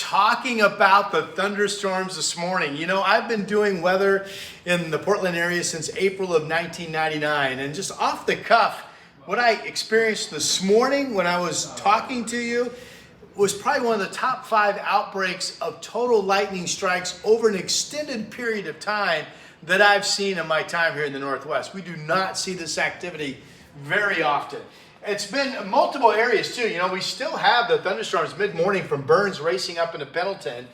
talking about the thunderstorms this morning. You know, I've been doing weather in the Portland area since April of 1999, and just off the cuff, what I experienced this morning when I was talking to you was probably one of the top 5 outbreaks of total lightning strikes over an extended period of time that I've seen in my time here in the Northwest. We do not see this activity very often. It's been multiple areas too. You know, we still have the thunderstorms mid-morning from Burns racing up into Pendleton.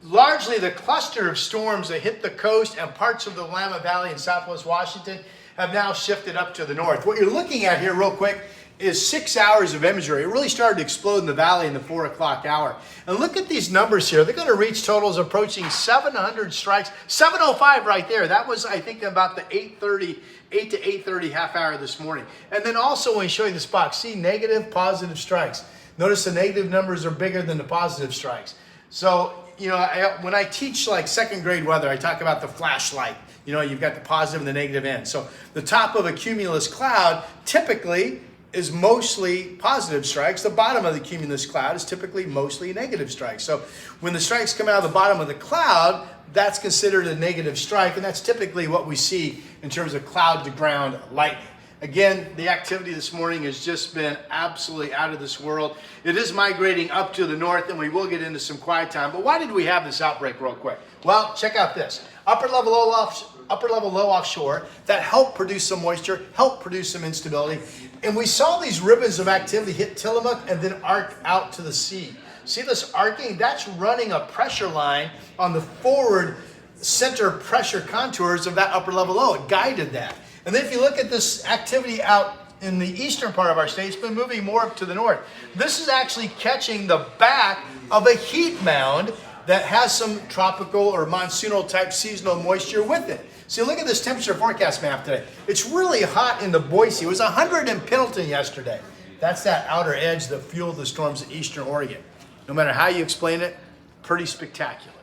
Largely the cluster of storms that hit the coast and parts of the Willamette Valley in Southwest Washington have now shifted up to the north. What you're looking at here real quick is 6 hours of imagery. It really started to explode in the valley in the 4 o'clock hour. And look at these numbers here. They're going to reach totals approaching 700 strikes. 705 right there. That was, I think, about the 8 to 8:30 half hour this morning. And then also when we show you this box, see negative, positive strikes. Notice the negative numbers are bigger than the positive strikes. So, you know, when I teach like second grade weather, I talk about the flashlight. You know, you've got the positive and the negative end. So the top of a cumulus cloud typically is mostly positive strikes. The bottom of the cumulus cloud is typically mostly negative strikes. So when the strikes come out of the bottom of the cloud, that's considered a negative strike, and that's typically what we see in terms of cloud to ground lightning. Again, the activity this morning has just been absolutely out of this world. It is migrating up to the north, and we will get into some quiet time. But why did we have this outbreak real quick? Well, check out this. Upper level low offshore that helped produce some moisture, helped produce some instability. And we saw these ribbons of activity hit Tillamook and then arc out to the sea. See this arcing? That's running a pressure line on the forward center pressure contours of that upper level low. It guided that. And then if you look at this activity out in the eastern part of our state, it's been moving more up to the north. This is actually catching the back of a heat mound that has some tropical or monsoonal type seasonal moisture with it. See, look at this temperature forecast map today. It's really hot in the Boise. It was 100 in Pendleton yesterday. That's that outer edge that fueled the storms in eastern Oregon. No matter how you explain it, pretty spectacular.